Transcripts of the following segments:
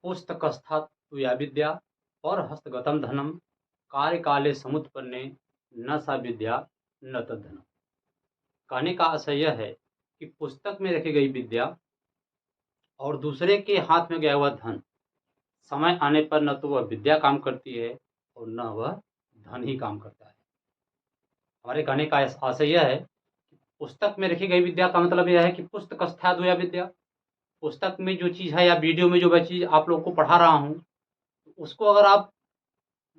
पुस्तकस्था तु या विद्या परहस्तगतं धनम कार्यकाले समुत्पन्ने न सा विद्या न तद्धनम। कहने का आशय यह है कि पुस्तक में रखी गई विद्या और दूसरे के हाथ में गया हुआ धन समय आने पर न तो वह विद्या काम करती है और न वह धन ही काम करता है। हमारे कहने का आशय यह है कि पुस्तक में रखी गई विद्या का मतलब यह है कि पुस्तकस्था तु या विद्या, पुस्तक में जो चीज़ है या वीडियो में जो मैं चीज़ आप लोग को पढ़ा रहा हूँ, उसको अगर आप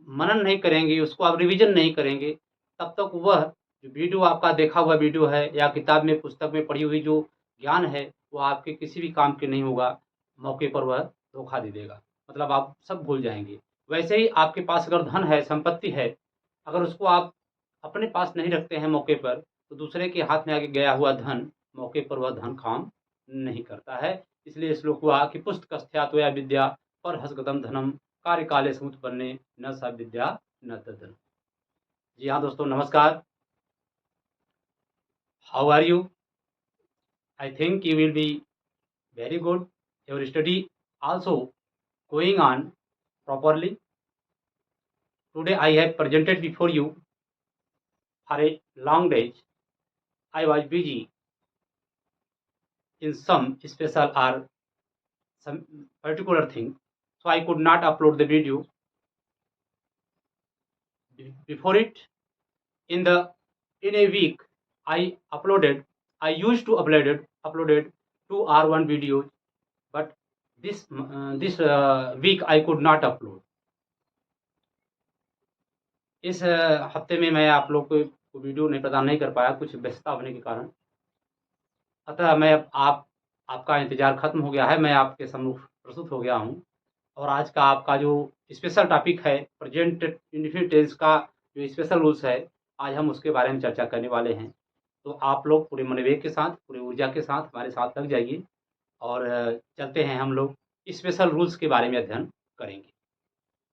मनन नहीं करेंगे, उसको आप रिवीजन नहीं करेंगे, तब तक वह जो वीडियो आपका देखा हुआ वीडियो है या किताब में पुस्तक में पढ़ी हुई जो ज्ञान है, वो आपके किसी भी काम के नहीं होगा। मौके पर वह धोखा दे देगा, मतलब आप सब भूल जाएँगे। वैसे ही आपके पास अगर धन है, संपत्ति है, अगर उसको आप अपने पास नहीं रखते हैं मौके पर, तो दूसरे के हाथ में आके गया हुआ धन, मौके पर वह धन काम नहीं करता है। इसलिए श्लोक हुआ कि पुस्तकस्थया त्वया विद्या परहस्तगतं धनम कार्यकाले समुत्पन्ने न सा विद्या न तद्धनम। जी हाँ दोस्तों, नमस्कार। How are you? I think you will be very good. Your study also going on properly. Today I have presented before you for a long days. I was busy in some special or some particular thing, so I could not upload the video. Before it, in a week, I used to uploaded 2 or 1 videos, but this week I could not upload. इस हफ्ते में मैं आप लोग को video नहीं प्रदान नहीं कर पाया, कुछ व्यस्तता होने के कारण। अतः मैं आपका इंतज़ार ख़त्म हो गया है, मैं आपके सम्मुख प्रस्तुत हो गया हूँ। और आज का आपका जो स्पेशल टॉपिक है, प्रेजेंट इंडेफिनिट टेंस का जो स्पेशल रूल्स है, आज हम उसके बारे में चर्चा करने वाले हैं। तो आप लोग पूरे मनोवेग के साथ, पूरी ऊर्जा के साथ हमारे साथ लग जाइए और चलते हैं हम लोग स्पेशल रूल्स के बारे में अध्ययन करेंगे।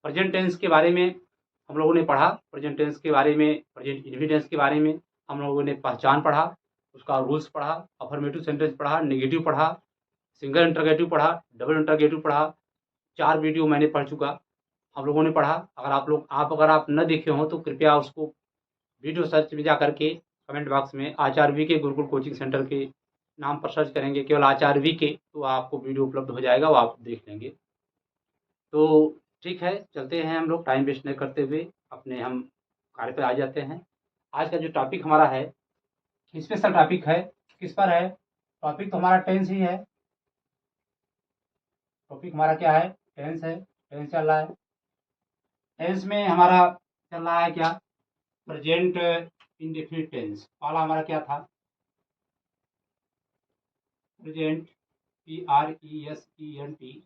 प्रेजेंट टेंस के बारे में हम लोगों ने पढ़ा, प्रेजेंट टेंस के बारे में, प्रेजेंट इंडेफिनिट टेंस के बारे में हम लोगों ने पहचान पढ़ा, उसका रूल्स पढ़ा, अफर्मेटिव सेंटेंस पढ़ा, नेगेटिव पढ़ा, सिंगल इंटरोगेटिव पढ़ा, डबल इंटरोगेटिव पढ़ा। 4 वीडियो मैंने पढ़ चुका, हम लोगों ने पढ़ा। अगर आप न देखे हों तो कृपया उसको वीडियो सर्च में जा करके कमेंट बॉक्स में आचार्य वी के गुरुकुल कोचिंग सेंटर के नाम पर सर्च करेंगे, केवल आचार्य वी के, तो आपको वीडियो उपलब्ध हो जाएगा, वो आप देख लेंगे। तो ठीक है, चलते हैं हम लोग टाइम वेस्ट नहीं करते हुए अपने हम कार्य पर आ जाते हैं। आज का जो टॉपिक हमारा है, स्पेशल टॉपिक है, किस पर है? टॉपिक तो हमारा टेंस ही है। टॉपिक हमारा क्या है? टेंस है, टेंस चल रहा है। टेंस में हमारा चल रहा है क्या? Present indefinite tense. पहला हमारा क्या था? Present, PRESENT,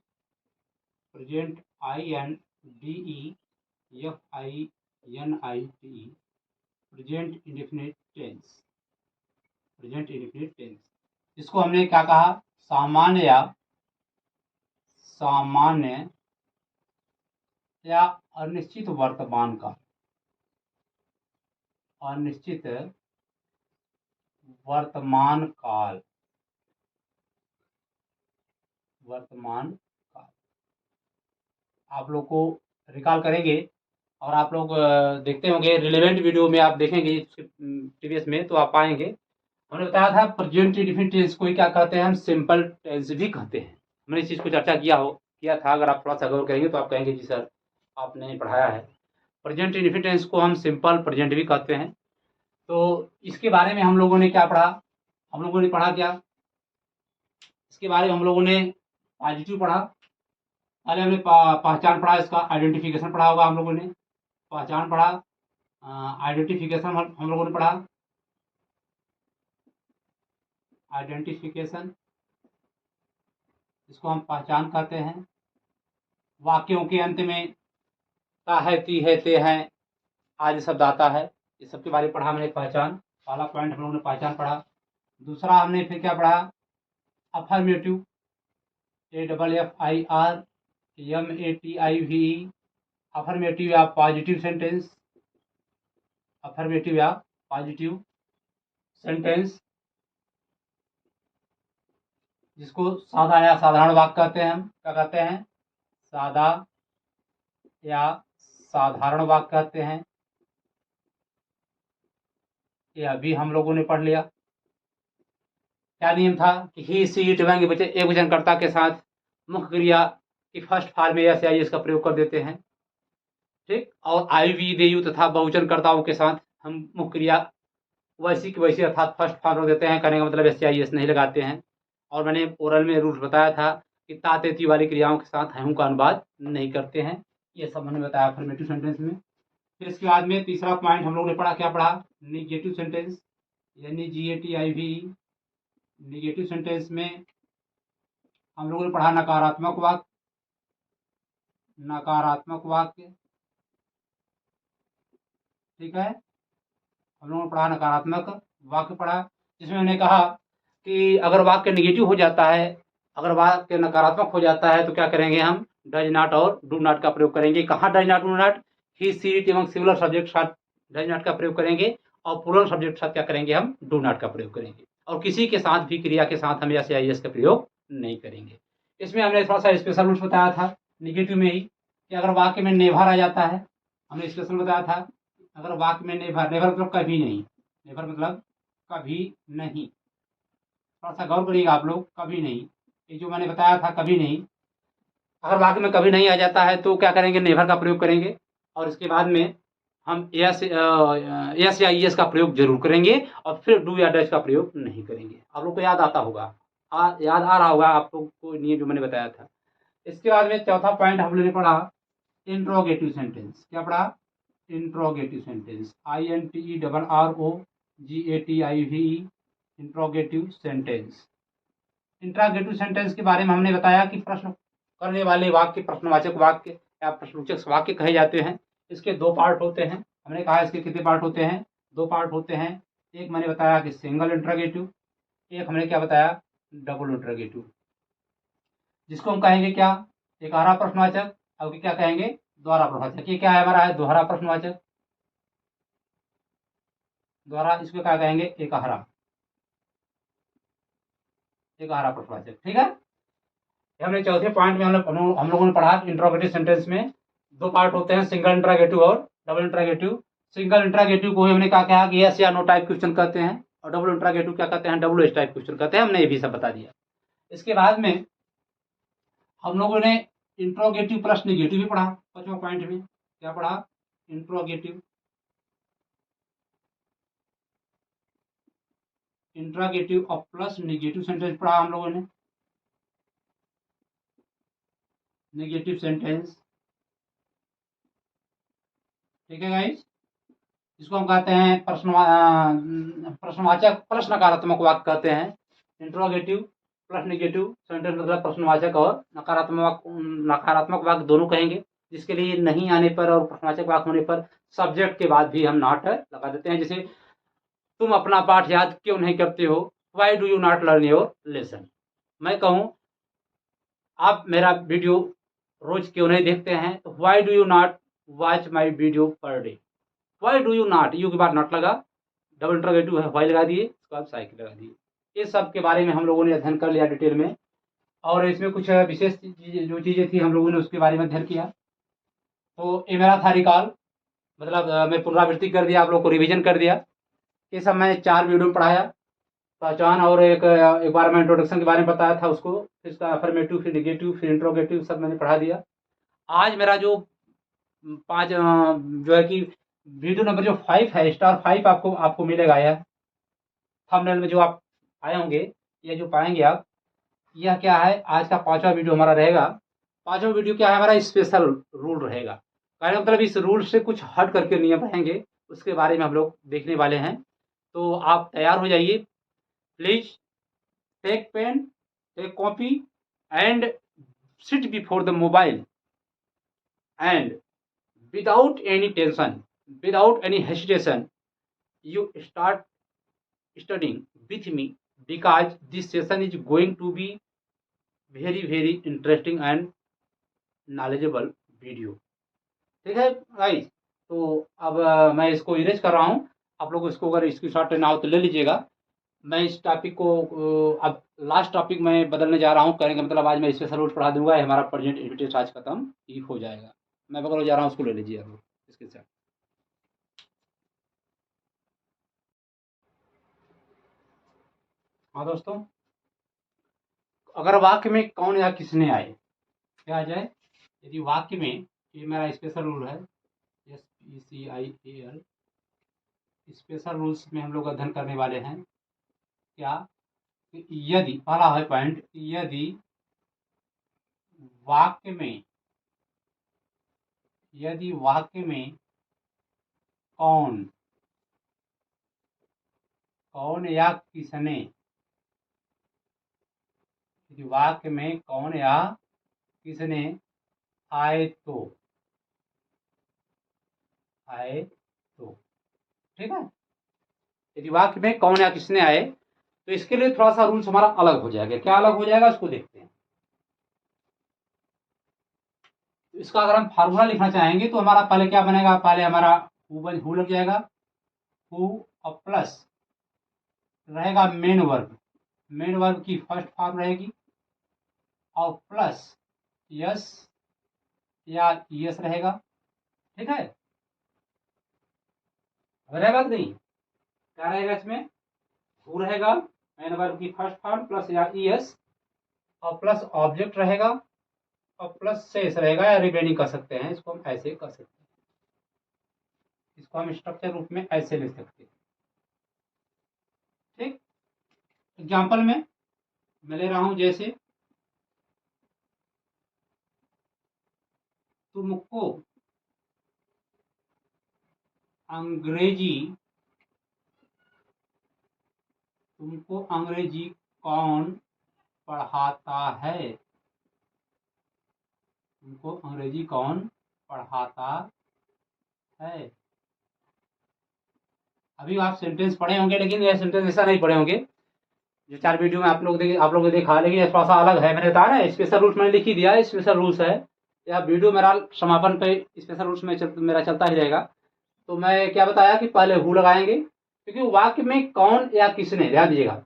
present INDEFINIT, present indefinite tense. Present indefinite tense, इसको हमने क्या कहा? सामान्य या अनिश्चित वर्तमान काल, अनिश्चित वर्तमान काल, आप लोग को रिकॉल करेंगे और आप लोग देखते होंगे रिलेवेंट वीडियो में, आप देखेंगे प्रीवियस में तो आप पाएंगे। हमने बताया था प्रेजेंट इंडेफिनिट टेंस को क्या कहते हैं? हम सिंपल टेंस भी कहते हैं। हमने इस चीज़ को चर्चा किया था। अगर आप थोड़ा सा गौर करेंगे तो आप कहेंगे जी सर आपने पढ़ाया है। प्रेजेंट इंडेफिनिट टेंस को हम सिंपल प्रेजेंट भी कहते हैं। तो इसके बारे में हम लोगों ने क्या पढ़ा? हम लोगों ने पढ़ा क्या? इसके बारे में हम लोगों ने पॉजिटिव पढ़ा, पहले हमने पहचान पढ़ा, इसका आइडेंटिफिकेशन पढ़ा होगा हम लोगों ने। पहचान पढ़ा, आइडेंटिफिकेशन हम लोगों ने पढ़ा। आइडेंटिफिकेशन, इसको हम पहचान कहते हैं। वाक्यों के अंत में ता है, ती है, ते हैं आदि शब्द आता है, इस सब के बारे में पढ़ा हमने। पहचान, पहला पॉइंट हम लोगों ने पहचान पढ़ा। दूसरा हमने फिर क्या पढ़ा? अफर्मेटिव, AFFIRMATIVE, अफर्मेटिव या पॉजिटिव सेंटेंस, अफर्मेटिव या पॉजिटिव सेंटेंस, जिसको सादा या साधारण वाक्य कहते हैं हम। क्या कहते हैं? सादा या साधारण वाक्य कहते हैं। यह भी हम लोगों ने पढ़ लिया। क्या नियम था कि ही सी इट व्यंग्य बचे एक वचनकर्ता के साथ मुख्य क्रिया की फर्स्ट फॉर्म में एस या एस का प्रयोग कर देते हैं। ठीक, और आई वी दे यू तथा बहुवचनकर्ताओं के साथ हम मुख्य क्रिया वैसी की वैसी अर्थात फर्स्ट फॉर्म रख देते हैं। कहने का मतलब एस या एस नहीं लगाते हैं। और मैंने ओरल में रूल्स बताया था कि तातेती वाली क्रियाओं के साथ हूं का अनुवाद नहीं करते हैं। ये सब मैंने बताया अफर्मेटिव सेंटेंस में। फिर इसके बाद में तीसरा पॉइंट हम लोग ने पढ़ा, क्या पढ़ा? निगेटिव सेंटेंस, यानी GATIV। निगेटिव सेंटेंस में हम लोगों ने पढ़ा नकारात्मक वाक्य। नकारात्मक वाक्य, ठीक है, हम लोगों ने पढ़ा नकारात्मक वाक्य पढ़ा, जिसमें हमने कहा कि अगर वाक्य नेगेटिव हो जाता है, अगर वाक्य नकारात्मक हो जाता है तो क्या करेंगे? हम डज नॉट और डू नॉट का प्रयोग करेंगे। कहाँ does not do not? He see it एवं सिमिलर सब्जेक्ट साथ डज नॉट का प्रयोग करेंगे और प्लूरल सब्जेक्ट साथ क्या करेंगे? हम डू नॉट का प्रयोग करेंगे। और किसी के साथ भी क्रिया के साथ हम एस या एस का प्रयोग नहीं करेंगे। इसमें हमने थोड़ा सा स्पेशल रूल्स बताया था निगेटिव में ही कि अगर वाक्य में नेभर आ जाता है, हमने स्पेशल बताया था, अगर वाक्य में नेभर, नेभर मतलब कभी नहीं, नेभर मतलब कभी नहीं, थोड़ा सा गौर करिएगा आप लोग, कभी नहीं, ये जो मैंने बताया था कभी नहीं, अगर वाक्य में कभी नहीं आ जाता है तो क्या करेंगे? नेभर का प्रयोग करेंगे। और इसके बाद में हम एस या एस का प्रयोग जरूर करेंगे और फिर डू या डज का प्रयोग नहीं करेंगे। आप लोग को याद आता होगा, याद आ रहा होगा आप लोग को नियम जो मैंने बताया था। इसके बाद में चौथा पॉइंट हम लोगों ने पढ़ा इंट्रोगेटिव सेंटेंस। क्या पढ़ा? Interrogative sentence, INTERROGATIVE, interrogative sentence. Interrogative sentence के बारे में हमने बताया कि प्रश्न करने वाले वाक्य प्रश्नवाचक वाक्य या प्रश्नसूचक वाक्य कहे जाते हैं। इसके दो पार्ट होते हैं। हमने कहा इसके कितने पार्ट होते हैं? दो पार्ट होते हैं। एक मैंने बताया कि सिंगल इंट्रोगेटिव, एक हमने क्या बताया? डबल इंट्रोगेटिव, जिसको हम कहेंगे क्या? एकारा प्रश्नवाचक, और क्या कहेंगे? द्वारा प्रश्नवाचक। ये क्या है हमारा? है दोहरा प्रश्नवाचक, द्वारा, इसको क्या कहेंगे? एकारा, एकारा प्रश्नवाचक। ठीक है, हमने चौथे पॉइंट में हम लोगों ने पढ़ा इंट्रोगेटिव सेंटेंस में दो पार्ट होते हैं, सिंगल इंट्रोगेटिव और डबल इंट्रोगेटिव। सिंगल इंट्रोगेटिव को हमने कहा कि यस या नो टाइप क्वेश्चन कहते हैं, और डबल इंट्रोगेटिव क्या कहते हैं? डबल एस टाइप क्वेश्चन कहते हैं। हमने ये भी सब बता दिया। इसके बाद में हम लोगों ने इंट्रोगेटिव प्लस निगेटिव भी पढ़ा। पांचवा पॉइंट में क्या पढ़ा? इंट्रोगेटिव, इंट्रोगेटिव और प्लस निगेटिव सेंटेंस पढ़ा हम लोगों ने। नेगेटिव सेंटेंस, ठीक है गाइस, जिसको हम कहते हैं प्रश्नवाचक प्लस नकारात्मक वाक्य कहते हैं। इंट्रोगेटिव प्लस नेगेटिव सेंटेंस मतलब प्रश्नवाचक और नकारात्मक वाक्य दोनों कहेंगे, जिसके लिए नहीं आने पर और प्रश्नवाचक वाक्य होने पर सब्जेक्ट के बाद भी हम नॉट लगा देते हैं। जैसे तुम अपना पाठ याद क्यों नहीं करते हो? Why do you not learn your lesson. मैं कहूँ आप मेरा वीडियो रोज क्यों नहीं देखते हैं? तो why do you not watch my video per day. Why do you not, you के बाद नॉट लगा, डबल इंट्रोगेटिव है, वाई लगा दिए, उसके बाद साइकिल लगा दिए। ये सब के बारे में हम लोगों ने अध्ययन कर लिया डिटेल में, और इसमें कुछ विशेष जो चीज़ें थी हम लोगों ने उसके बारे में अध्ययन किया। तो ये मेरा था रिकॉल, मतलब मैं पुनरावृत्ति कर दिया, आप लोग को रिवीजन कर दिया। ये सब मैंने 4 वीडियो में पढ़ाया, पहचान, और एक बार मैं इंट्रोडक्शन के बारे में बताया था उसको, फिर इसका अफर्मेटिव, फिर निगेटिव, फिर इंट्रोगेटिव, सब मैंने पढ़ा दिया। आज मेरा जो 5 जो है कि वीडियो नंबर जो 5 है, स्टार 5 आपको मिलेगा यह थंबनेल में जो आप आए होंगे, ये जो पाएंगे आप, यह क्या है? आज का 5वां वीडियो हमारा रहेगा। 5वां वीडियो क्या है हमारा? स्पेशल रूल रहेगा। कहने का मतलब इस रूल से कुछ हट करके नियम रहेंगे, उसके बारे में हम लोग देखने वाले हैं। तो आप तैयार हो जाइए। Please take pen, take copy and sit before the mobile and without any tension, without any hesitation, you start studying with me, because this session is going to be very interesting and knowledgeable video। ठीक है guys, तो अब मैं इसको erase कर रहा हूँ। आप लोग इसको अगर स्क्रीनशॉट लेना हो तो ले लीजिएगा। मैं इस टॉपिक को अब लास्ट टॉपिक मैं बदलने जा रहा हूँ। कहने का मतलब आज मैं स्पेशल रूल्स पढ़ा दूंगा, ये हमारा प्रेजेंट टेस्ट आज खत्म ही हो जाएगा। मैं बदलने जा रहा हूँ, उसको ले लीजिए आप लोग इसके साथ। हाँ दोस्तों, अगर वाक्य में कौन या किसने आए, क्या आ जाए? यदि वाक्य में, ये मेरा स्पेशल रूल है, SPECIAL, स्पेशल रूल्स में हम लोग अध्ययन करने वाले हैं। क्या? कि यदि, पहला है पॉइंट, यदि वाक्य में, यदि वाक्य में कौन, कौन या किसने, यदि वाक्य में कौन या किसने आए तो, आए तो, ठीक है। यदि वाक्य में कौन या किसने आए तो इसके लिए थोड़ा सा रूल्स हमारा अलग हो जाएगा। क्या अलग हो जाएगा उसको देखते हैं। तो इसका अगर हम फार्मूला लिखना चाहेंगे तो हमारा पहले क्या बनेगा, पहले हमारा हु लग जाएगा, हु और प्लस रहेगा मेन वर्ब, मेन वर्ब की फर्स्ट फॉर्म रहेगी, और प्लस यस या यस रहेगा, ठीक है। रहेगा कि नहीं? क्या रहेगा इसमें? हु रहेगा, मेन वर्ब की फर्स्ट फॉर्म प्लस या ईएस, और प्लस ऑब्जेक्ट रहेगा, और प्लस शेष रहेगा, या रिमेनिंग कर सकते हैं, इसको हम ऐसे कर सकते हैं, इसको हम स्ट्रक्चर रूप में ऐसे लिख सकते हैं, ठीक। एग्जाम्पल में मैं ले रहा हूं, जैसे तुमको अंग्रेजी, तुमको अंग्रेजी कौन पढ़ाता है, तुमको अंग्रेजी कौन पढ़ाता है। अभी आप सेंटेंस पढ़े होंगे, लेकिन यह सेंटेंस ऐसा नहीं पढ़े होंगे जो 4 वीडियो में आप लोग ने देखा, लेकिन ये थोड़ा सा अलग है। मैंने बताया ना, स्पेशल रूल्स मैंने लिख ही दिया, स्पेशल रूल्स है। या वीडियो मेरा समापन पे स्पेशल रूल्स में मेरा चलता ही रहेगा। तो मैं क्या बताया कि पहले हु लगाएंगे, क्योंकि वाक्य में कौन या किसने, ध्यान दीजिएगा,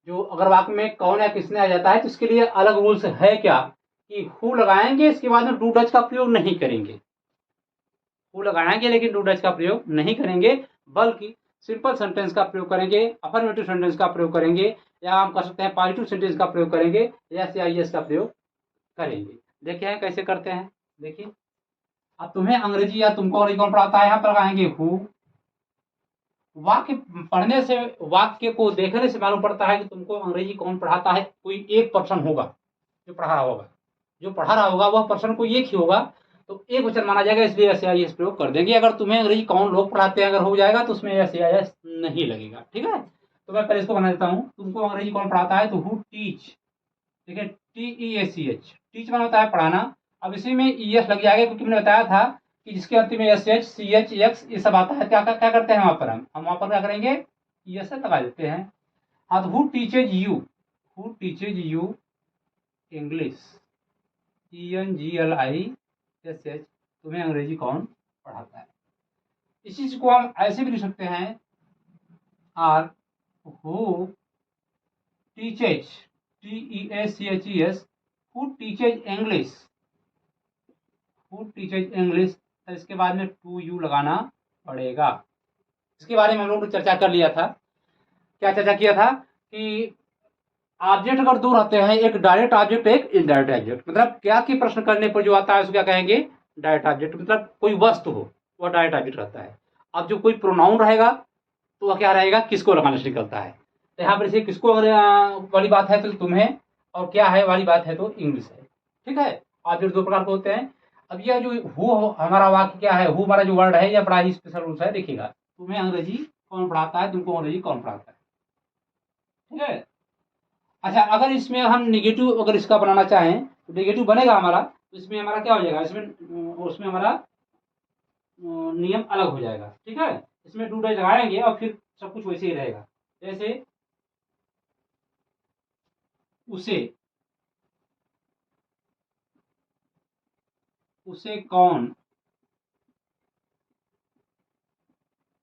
जो अगर वाक्य में कौन या किसने आ जाता है तो इसके लिए अलग रूल्स है। क्या? कि हु लगाएंगे, इसके बाद में डू डच का प्रयोग नहीं करेंगे। हु लगाएंगे लेकिन डू डच का प्रयोग नहीं करेंगे, बल्कि सिंपल सेंटेंस का प्रयोग करेंगे, अफर्मेटिव सेंटेंस का प्रयोग करेंगे, या हम कर सकते हैं पॉजिटिव सेंटेंस का प्रयोग करेंगे, यस या यस का प्रयोग करेंगे। देखिए कैसे करते हैं, देखिए। अब तुम्हें अंग्रेजी या तुमको अंग्रेजी कौन पढ़ाता है, यहाँ पर लगाएंगे हु। वाक्य पढ़ने से, वाक्य को देखने से मालूम पड़ता है कि तुमको अंग्रेजी कौन पढ़ाता है। कोई एक पर्सन होगा जो पढ़ा रहा होगा, जो पढ़ा रहा होगा वह पर्सन कोई एक ही होगा, तो एक वचन माना जाएगा, इसलिए एस आई एस प्रयोग कर देंगे। अगर तुम्हें अंग्रेजी कौन लोग पढ़ाते हैं अगर हो जाएगा तो उसमें एस आई एस नहीं लगेगा, ठीक है। तो मैं पहले इसको बना देता हूँ, तुमको अंग्रेजी कौन पढ़ाता है, तो हु टीच, ठीक है, TEACH, टीच माना होता है पढ़ाना। अब इसी में ES लग जाएगा, क्योंकि मैंने बताया था कि जिसके अंत में SH CH X ये सब आता है, क्या करते हैं वहां पर, हम वहां पर क्या करेंगे, ES लगा देते हैं। हाँ, तो who teaches you, who teaches you English, ENGLISH, तुम्हें अंग्रेजी कौन पढ़ाता है। इसी चीज को हम ऐसे भी लिख सकते हैं, are who teaches, TEACHES, who teaches English, who teaches English, तो इसके बाद में टू यू लगाना पड़ेगा। इसके बारे में हम लोग ने चर्चा कर लिया था। क्या चर्चा किया था कि ऑब्जेक्ट अगर दो रहते हैं, एक डायरेक्ट ऑब्जेक्ट, एक इनडायरेक्ट ऑब्जेक्ट, मतलब क्या की प्रश्न करने पर जो आता है उसको क्या कहेंगे, डायरेक्ट ऑब्जेक्ट। मतलब कोई वस्तु हो वह डायरेक्ट ऑब्जेक्ट रहता है। अब जो कोई प्रोनाउन रहेगा तो वह क्या रहेगा, किसको लगाने से निकलता है। तो यहाँ पर इसे किसको वाली बात है तो तुम्हें, और क्या है वाली बात है तो इंग्लिश है, ठीक है। ऑब्जेक्ट दो प्रकार के होते हैं। अब यह जो हु हमारा वाक्य क्या है, हु हमारा जो वर्ड है यह बड़ा ही स्पेशल रूल्स है। देखिएगा, तुम्हें अंग्रेजी कौन पढ़ाता है, तुमको अंग्रेजी कौन पढ़ाता है, ठीक है। अच्छा, अगर इसमें हम निगेटिव अगर इसका बनाना चाहें तो निगेटिव बनेगा हमारा, तो इसमें हमारा क्या हो जाएगा, इसमें उसमें हमारा नियम अलग हो जाएगा, ठीक है। इसमें डू डज लगाएंगे और फिर सब कुछ वैसे ही रहेगा। जैसे उसे, उसे कौन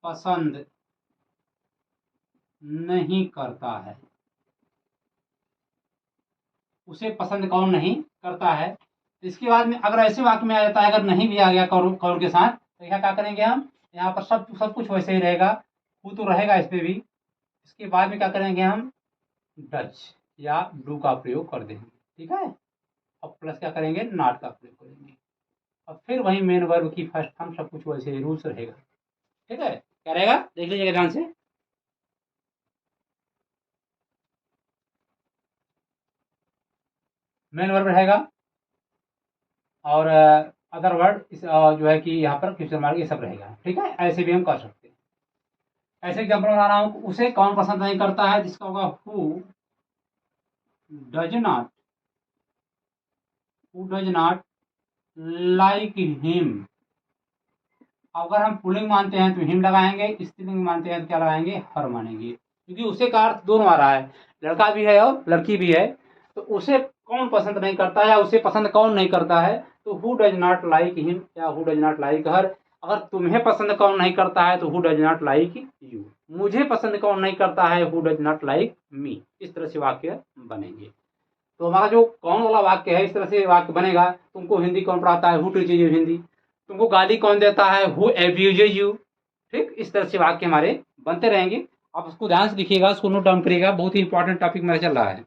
पसंद नहीं करता है, उसे पसंद कौन नहीं करता है। इसके बाद में अगर ऐसे वाक्य में आ जाता है, अगर नहीं भी आ गया कौन के साथ, तो क्या करेंगे हम, यहाँ पर सब कुछ वैसे ही रहेगा, हु तो रहेगा इस पे भी। इसके बाद में क्या करेंगे हम, डच या डू का प्रयोग कर देंगे, ठीक है। अब प्लस क्या करेंगे, नॉट का प्रयोग करेंगे। अब फिर वही मेन वर्ब की फर्स्ट फॉर्म, सब कुछ वैसे ही रूल्स रहेगा, ठीक है। क्या रहेगा, देख लीजिएगा ध्यान से। मेन वर्ब रहेगा और अदर वर्ड जो है कि यहाँ पर क्वेश्चन मार्क ये सब रहेगा, ठीक है। ऐसे भी हम कर सकते हैं। ऐसे एग्जाम्पल बना रहा हूँ, उसे कौन पसंद नहीं करता है, जिसका होगा who does not, who does not like him. अगर हम पुल्लिंग मानते हैं तो हिम लगाएंगे, स्त्रीलिंग मानते हैं तो क्या लगाएंगे, हर मानेंगे, क्योंकि उसे का अर्थ दोनों आ रहा है, लड़का भी है और लड़की भी है। तो उसे कौन पसंद नहीं करता है या उसे पसंद कौन नहीं करता है, तो who does not like him या हु डज नॉट लाइक हर। अगर तुम्हें पसंद कौन नहीं करता है तो who does not like you. मुझे पसंद कौन नहीं करता है, who does not like me. इस तरह से वाक्य बनेंगे। तो हमारा जो कौन वाला वाक्य है, इस तरह से वाक्य बनेगा। तुमको हिंदी कौन पढ़ाता है, हु टीचेज यू हिंदी। तुमको गाली कौन देता है, हु एब्यूजेज यू। ठीक, इस तरह से वाक्य हमारे बनते रहेंगे। आप उसको ध्यान से लिखिएगा, उसको नोट डाउन करिएगा, बहुत ही इंपॉर्टेंट टॉपिक मेरा चल रहा है,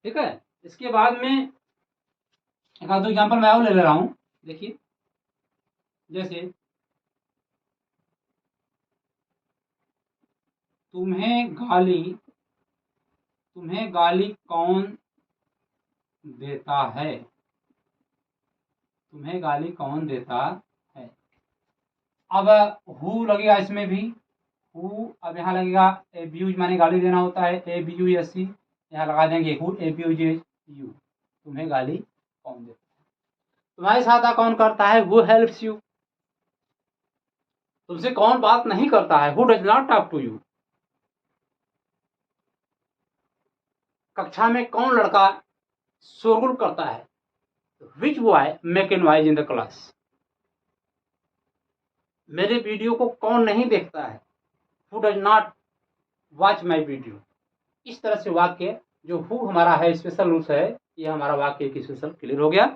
ठीक है। इसके बाद में एक आध दो एग्जाम्पल मैं और ले रहा हूँ, देखिए। जैसे तुम्हें गाली कौन देता है, तुम्हें गाली कौन देता है। अब हु लगेगा इसमें भी, हु अब यहाँ लगेगा एब्यूज, माने गाली देना होता है, ABUSE, यहाँ लगा देंगे हु एब्यूजेज यू। तुम्हें गाली कौन देता है, तुम्हारी सहायता कौन करता है, हु हेल्प्स यू। तुमसे कौन बात नहीं करता है, who does not talk to you. कक्षा में कौन लड़का शोरगुल करता है, which boy make noise in the class. मेरे वीडियो को कौन नहीं देखता है, who does not watch my video. इस तरह से वाक्य जो हु हमारा है स्पेशल रूल्स है, ये हमारा वाक्य एक स्पेशल क्लियर हो गया।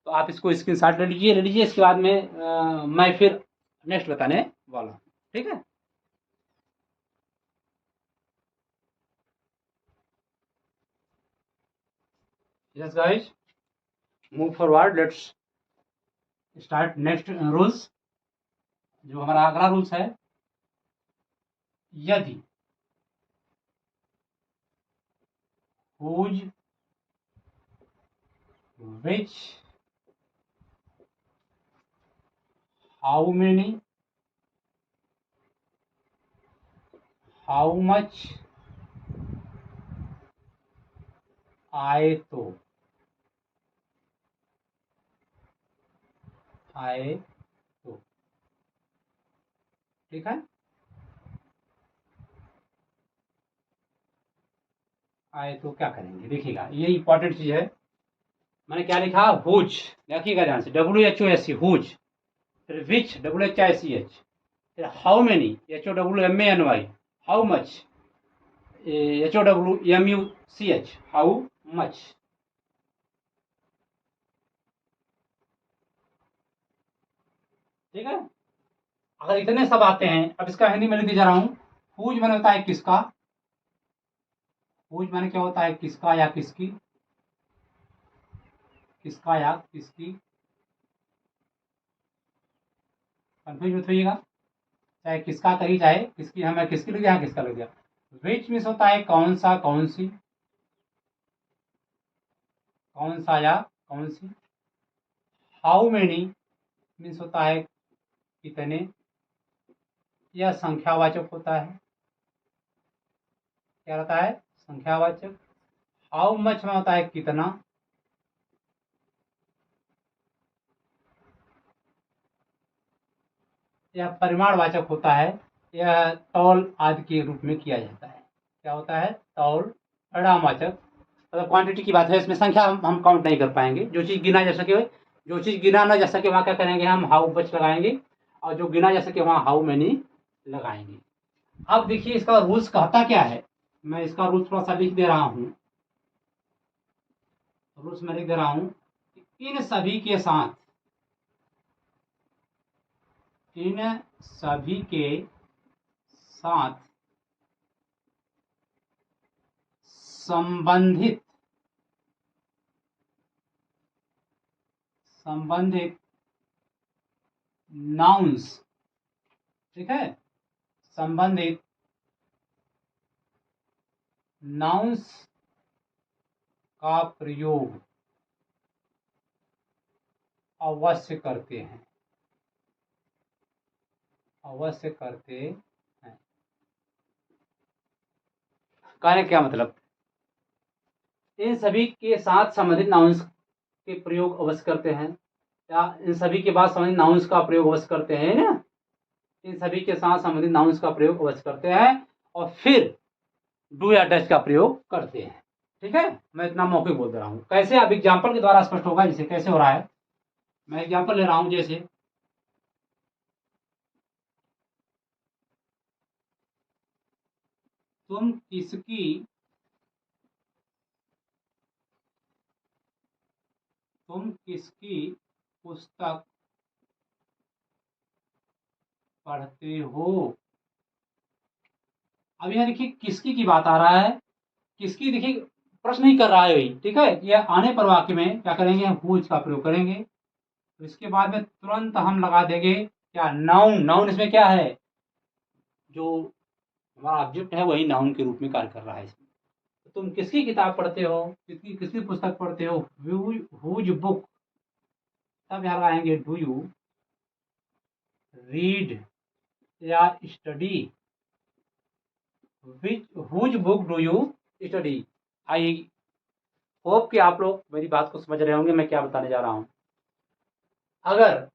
तो आप इसको स्क्रीनशॉट ले लीजिए। इसके बाद में मैं फिर नेक्स्ट बताने वाला हूँ, ठीक है। Yes guys, move forward, let's start next rules. जो हमारा अगला रूल्स है, यदि whose, which, how many, how much, आए तो, ठीक है। आए तो क्या करेंगे, देखिएगा, ये इंपॉर्टेंट चीज है। मैंने क्या लिखा, हुज, देखिएगा ध्यान से, WHOSE हुज, फिर विच, WHICH, फिर how many, HOWMANY, how much, HOWMUCH, how much, ठीक है। अगर इतने सब आते हैं, अब इसका हिंदी में लिखते जा रहा हूँ। हुज मैंने होता है किसका, हुज मैंने क्या होता है, किसका या किसकी, किसका या किसकी। कंफ्यूज मत होइएगा, चाहे किसका कही चाहे किसकी, हमें किसकी लग गया, किसका लग गया। विच मीन्स होता है कौन सा, कौन सी, कौन सा या कौन सी। हाउ मेनी मीन्स होता है कितने, यह संख्यावाचक होता है, क्या रहता है, संख्यावाचक। हाउ मच में होता है कितना, यह परिमाणवाचक होता है, यह तौल आदि के रूप में किया जाता है। क्या होता है, तौल, परिमाणवाचक, मतलब क्वांटिटी की बात है, इसमें संख्या हम काउंट नहीं कर पाएंगे। जो चीज़ गिना जा सके, जो चीज़ गिना ना जा सके वहाँ क्या करेंगे हम, हाउ मच लगाएंगे, और जो गिना जा सके वहाँ हाउ मेनी लगाएंगे। अब देखिए इसका रूल्स कहता क्या है, मैं इसका रूल्स थोड़ा सा लिख दे रहा हूँ। रूल्स में लिख दे रहा हूँ, इन सभी के साथ, इन सभी के साथ संबंधित नाउन्स, ठीक है, संबंधित नाउन्स का प्रयोग अवश्य करते हैं, अवश्य करते हैं। कहने क्या मतलब, इन सभी के साथ संबंधित नाउन्स के प्रयोग अवश्य करते हैं, या इन सभी के बाद संबंधित नाउन्स का प्रयोग अवश्य करते हैं ना, इन सभी के साथ संबंधित नाउन्स का प्रयोग अवश्य करते हैं, और फिर डू या डज का प्रयोग करते हैं। ठीक है, मैं इतना मौखिक बोल दे रहा हूं। कैसे, अब एग्जाम्पल के द्वारा स्पष्ट होगा जैसे कैसे हो रहा है। मैं एग्जाम्पल ले रहा हूं, जैसे तुम किसकी पुस्तक पढ़ते हो। अब यहाँ देखिए किसकी की बात आ रहा है, किसकी, देखिए प्रश्न ही कर रहा है वही, ठीक है। ये आने पर वाक्य में क्या करेंगे, हम हुज का प्रयोग करेंगे, तो इसके बाद में तुरंत हम लगा देंगे क्या, नाउन। नाउन इसमें क्या है, जो हमारा ऑब्जेक्ट है वही नाउन के रूप में कार्य कर रहा है इसमें। तो तुम किसकी किताब पढ़ते हो, किसकी किसकी पुस्तक पढ़ते हो, हुज बुक। तब यहाँ लगाएंगे डू यू रीड या study, whose book do you study. I hope कि आप लोग मेरी बात को समझ रहे होंगे मैं क्या बताने जा रहा हूं। अगर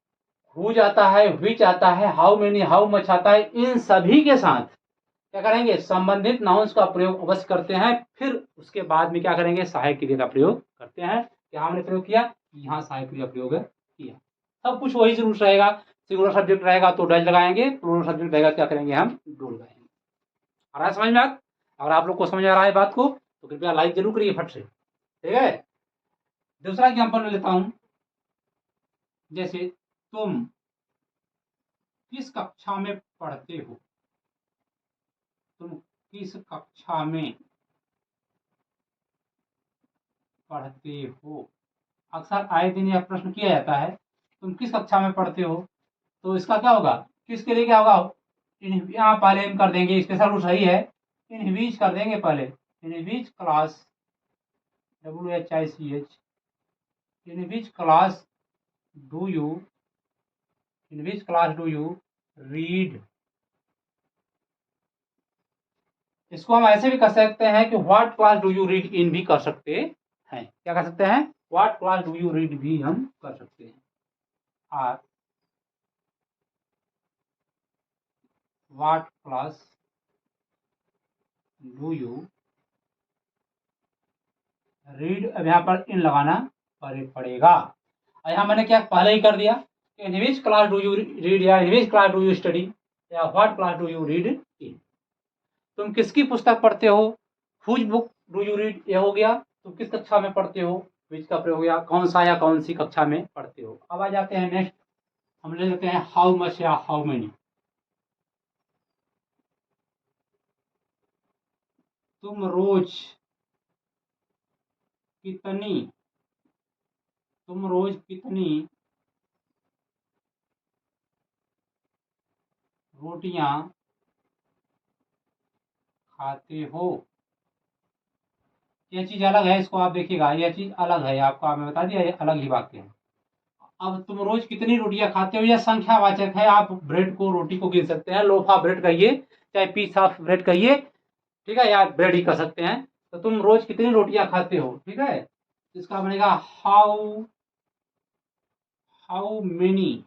हुज आता है, व्हिच आता है, हाउ मेनी, हाउ मच आता है, इन सभी के साथ क्या करेंगे, संबंधित नाउन्स का प्रयोग अवश्य करते हैं, फिर उसके बाद में क्या करेंगे, सहायक क्रिया का प्रयोग करते हैं। क्या हमने प्रयोग किया, यहाँ सहायक क्रिया प्रयोग किया। सब कुछ वही जरूर रहेगा, सिंगुलर सब्जेक्ट रहेगा तो डज लगाएंगे, प्लूरल सब्जेक्ट रहेगा क्या करेंगे, हम डू लगाएंगे। आ रहा है समझ में बात? अगर आप लोग को समझ आ रहा है बात को तो कृपया लाइक जरूर करिए फट से, ठीक है। दूसरा एग्जाम्पल में लेता हूं, जैसे तुम किस कक्षा में पढ़ते हो, तुम किस कक्षा में पढ़ते हो। अक्सर आए दिन यह प्रश्न किया जाता है, तुम किस कक्षा में पढ़ते हो, तो इसका क्या होगा, किसके लिए क्या होगा, यहाँ पहले हम कर देंगे, स्पेशल रूल सही है, इन विच कर देंगे पहले, in which class, WHICH, in which class do you, in which class do you read. इसको हम ऐसे भी कर सकते हैं कि what class do you read in भी कर सकते हैं। क्या कर सकते हैं, what class do you read भी हम कर सकते हैं। और what class do you read, अब यहाँ पर इन लगाना पड़ेगा। और यहाँ मैंने क्या पहले ही कर दिया, in which class do you read, या in which class do you study, या what class do you read in. तुम किसकी पुस्तक पढ़ते हो, whose book do you read, ये हो गया। तुम किस कक्षा में पढ़ते हो, विच का प्रयोग हो गया, कौन सा या कौन सी कक्षा में पढ़ते हो। अब आ जाते हैं नेक्स्ट, हम ले लेते हैं हाउ मच या हाउ मेनी। तुम रोज कितनी, तुम रोज कितनी रोटियां खाते हो। यह चीज अलग है, इसको आप देखिएगा, यह चीज अलग है, आपको मैं बता दिया, ये अलग ही वाक्य है। अब तुम रोज कितनी रोटियां खाते हो, यह संख्यावाचक है, आप ब्रेड को, रोटी को गिन सकते हैं, लोफ ऑफ ब्रेड कहिए, चाहे पीस ऑफ ब्रेड कहिए, ठीक है, या ब्रेड ही कर सकते हैं। तो तुम रोज कितनी रोटियां खाते हो, ठीक है, इसका बनेगा हाउ, हाउ मेनी।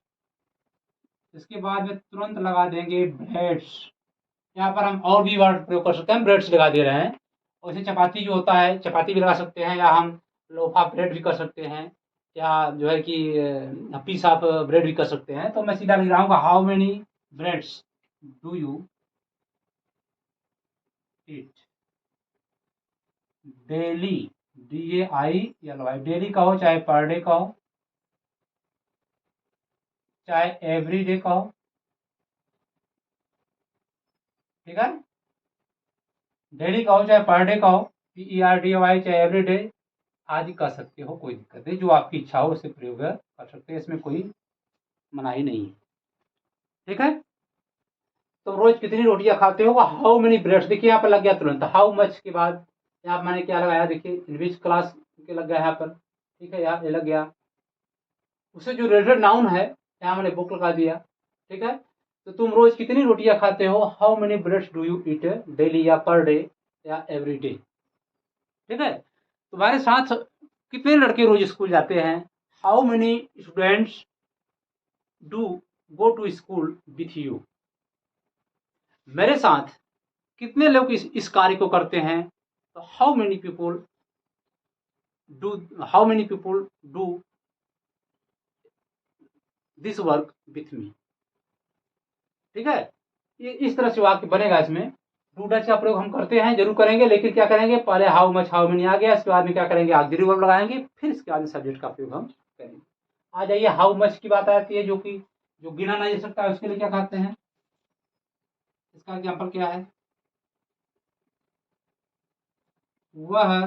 इसके बाद में तुरंत लगा देंगे ब्रेड्स। यहाँ पर हम और भी वर्ड प्रयोग कर सकते हैं, ब्रेड्स लगा दे रहे हैं। वैसे चपाती जो होता है, चपाती भी लगा सकते हैं, या हम लोफा ब्रेड भी कर सकते हैं, या जो है कि पीस ऑफ ब्रेड भी कर सकते हैं। तो मैं सीधा लिख रहा हूँ how many breads do you it, daily, DAILY, daily का हो चाहे पर डे का हो चाहे एवरी डे का हो, ठीक है। डेली का हो चाहे पर डे का हो, PERDY, चाहे एवरी डे आदि कर सकते हो, कोई दिक्कत नहीं, जो आपकी इच्छा हो उसे प्रयोग कर सकते हैं, इसमें कोई मनाही नहीं है, ठीक है। तो रोज कितनी रोटियां खाते हो, हाउ मेनी ब्रेड्स, देखिए यहाँ पर लग गया तुरंत हाउ मच के बाद यहाँ मैंने क्या लगाया, देखिए इन विच क्लास के लग गया यहाँ पर, ठीक है, यहाँ ये लग गया, उससे जो रिलेटेड नाउन है यहाँ मैंने बुक लगा दिया, ठीक है। तो तुम रोज कितनी रोटियां खाते हो, how many breads do you eat daily या पर डे या एवरी डे, ठीक है। तुम्हारे साथ कितने लड़के रोज स्कूल जाते हैं, how many students do go to school with you, मेरे साथ कितने लोग इस कार्य को करते हैं, तो how many people do this work with me, ठीक है। ये इस तरह से वाक्य बनेगा। इसमें डू डच का प्रयोग हम करते हैं, जरूर करेंगे, लेकिन क्या करेंगे, पहले हाउ मच हाउ मेनी आ गया, इसके बाद में क्या करेंगे, ऑक्सिलरी वर्ब लगाएंगे, फिर इसके बाद में सब्जेक्ट का प्रयोग हम करेंगे। आ जाइए, हाउ मच की बात आती है, जो कि जो गिना नहीं जा सकता है उसके लिए क्या कहते हैं, इसका एग्जाम्पल क्या है, वह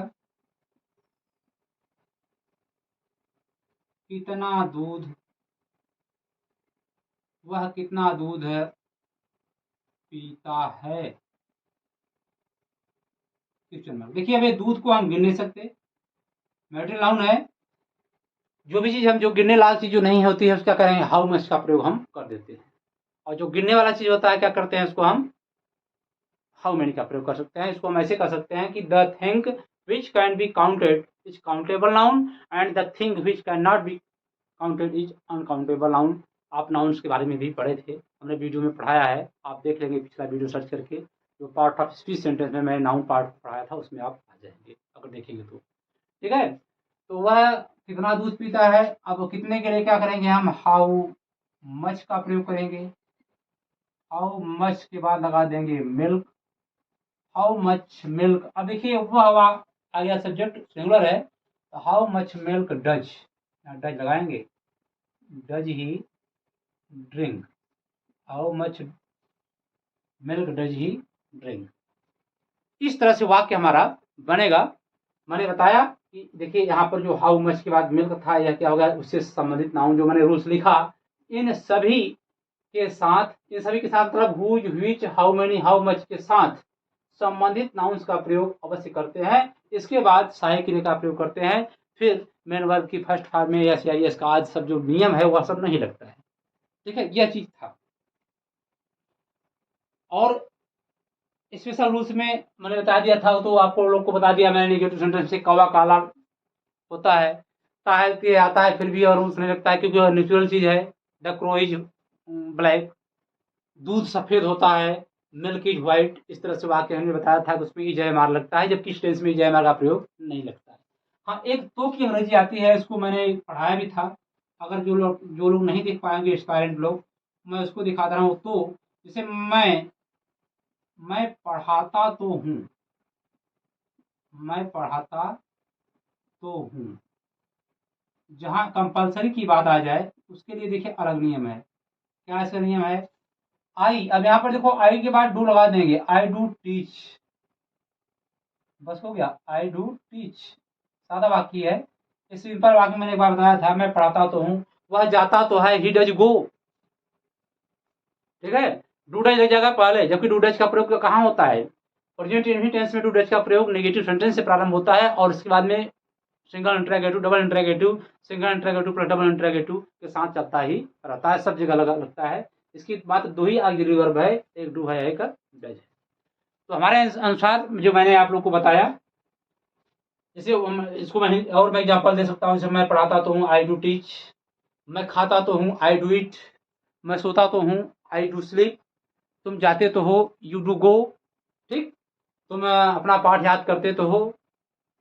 कितना दूध, वह कितना दूध पीता है, क्वेश्चन मार्क। देखिए अभी दूध को हम गिन नहीं सकते, मैटेरियल नाउन है, जो भी चीज हम जो गिनने लायक चीज जो नहीं होती है उसका करेंगे हाउ मच का प्रयोग हम कर देते हैं, और जो गिनने वाला चीज होता है क्या करते हैं, उसको हम हाउ मेनी का प्रयोग कर सकते हैं। इसको हम ऐसे कर सकते हैं कि the thing which can be counted is countable noun and the thing which can not be counted is uncountable noun. आप नाउन्स के बारे में भी पढ़े थे, हमने वीडियो में पढ़ाया है, आप देख लेंगे पिछला वीडियो सर्च करके, जो पार्ट ऑफ स्पीच सेंटेंस में मैंने नाउन पार्ट पढ़ाया था उसमें आप आ जाएंगे अगर देखेंगे तो, ठीक है। तो वह कितना दूध पीता है, अब कितने के लिए क्या करेंगे, हम हाउ मच का प्रयोग करेंगे, हाउ मच के बाद लगा देंगे मिल्क, हाउ मच मिल्क, अब देखिए वह आ गया सब्जेक्ट सिंगुलर है, तो how much milk does, does लगाएंगे, does he drink, how much milk does he drink, इस तरह से वाक्य हमारा बनेगा। मैंने बताया कि देखिए यहाँ पर जो हाउ मच के बाद मिल्क था, यह क्या होगा, उससे संबंधित नाउन जो मैंने रूल्स लिखा, इन सभी के साथ, इन सभी के साथ मतलब whose, which, how many, how much के साथ संबंधित नाउन्स का प्रयोग अवश्य करते हैं। इसके बाद सहायक क्रिया का प्रयोग करते हैं, फिर मेन वर्ब की फर्स्ट फॉर्म में एस या एस का आज सब जो नियम है वह सब नहीं लगता है, ठीक है, यह चीज था। और स्पेशल रूल्स में मैंने बता दिया था, तो आपको लोग को बता दिया मैंने, नेगेटिव सेंटेंस से कौवा काला होता है, ताहिर के आता है फिर भी और रूल्स नहीं लगता है, क्योंकि वह नेचुरल चीज है, द क्रो इज ब्लैक, दूध सफेद होता है, मिल्क इज व्हाइट, इस तरह से वाक्य हमने बताया था कि उसमें ई जय मार लगता है, जबकि इस टेंस में जय मार का प्रयोग नहीं लगता है। हाँ, एक तो की अंग्रेजी आती है, इसको मैंने पढ़ाया भी था, अगर जो लोग नहीं देख पाएंगे एस्पायरेंट लोग, मैं उसको दिखा रहा हूँ। तो जैसे मैं पढ़ाता तो हूँ, मैं पढ़ाता तो हूँ, जहाँ कंपलसरी की बात आ जाए उसके लिए देखिए अलग नियम है, क्या इसका नियम है, आई, अब यहाँ पर देखो आई के बाद डू लगा देंगे, आई डू टीच, बस हो गया, आई डू टीच, सादा वाक्य है। इस सिंपल वाक्य मैंने एक बार बताया था, मैं पढ़ाता तो हूँ, वह जाता तो है, ही डज गो, ठीक है, डू डज लग जाएगा पहले, जबकि डू डज का प्रयोग कहाँ होता है, प्रेजेंट इनफिनिट टेंस में डू डज का प्रयोग नेगेटिव सेंटेंस से प्रारंभ होता है, और उसके बाद में single interrogative, double interrogative, single interrogative plus double interrogative के साथ चलता ही रहता है, सब जगह लगा लगता है। इसकी बात दो ही ऑक्सिलरी वर्ब है, एक डू है, एक डज है। तो हमारे अनुसार जो मैंने आप लोग को बताया, जैसे इसको मैं एग्जांपल दे सकता हूँ, जैसे मैं पढ़ाता तो हूँ, आई डू टीच, मैं खाता तो हूँ, आई डू इट, मैं सोता तो हूँ, आई डू स्लीप, तुम जाते तो हो, यू डू गो, ठीक, तुम अपना पाठ याद करते तो हो,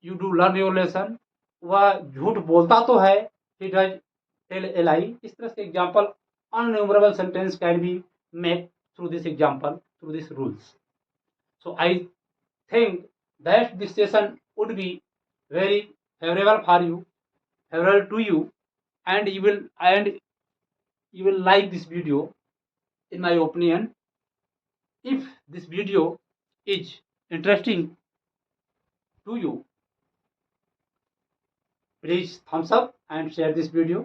you do learn your lesson, वह झूठ बोलता तो है, ही डज टेल ए लाई, इस तरह से example innumerable sentence can be make through this example, through this rules. So I think that this session would be very favorable for you, favorable to you, and you will like this video. In my opinion, if this video is interesting to you, please Thums up and share this video.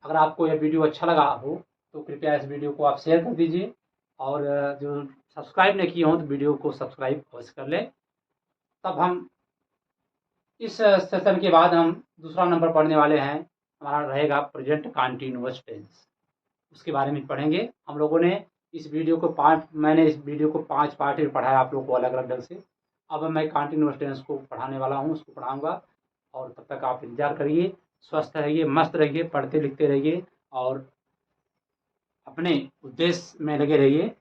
अगर आपको यह video अच्छा लगा हो तो कृपया इस video को आप शेयर कर दीजिए, और जो सब्सक्राइब नहीं किए हों तो वीडियो को सब्सक्राइब अवश्य कर लें। तब हम इस सेशन के बाद हम दूसरा नंबर पढ़ने वाले हैं, हमारा रहेगा प्रेजेंट कंटीन्यूअस टेंस। उसके बारे में पढ़ेंगे। हम लोगों ने मैंने इस वीडियो को 5 पार्ट में पढ़ाया आप लोगों को अलग अलग ढंग से। अब मैं कंटीन्यूअस टेंस को पढ़ाने वाला हूँ, उसको पढ़ाऊँगा, और तब तक आप इंतजार करिए। स्वस्थ रहिए, मस्त रहिए, पढ़ते लिखते रहिए और अपने उद्देश्य में लगे रहिए।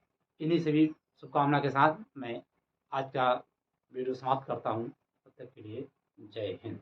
इन्हीं सभी शुभकामना के साथ मैं आज का वीडियो समाप्त करता हूँ। तब तक के लिए जय हिंद।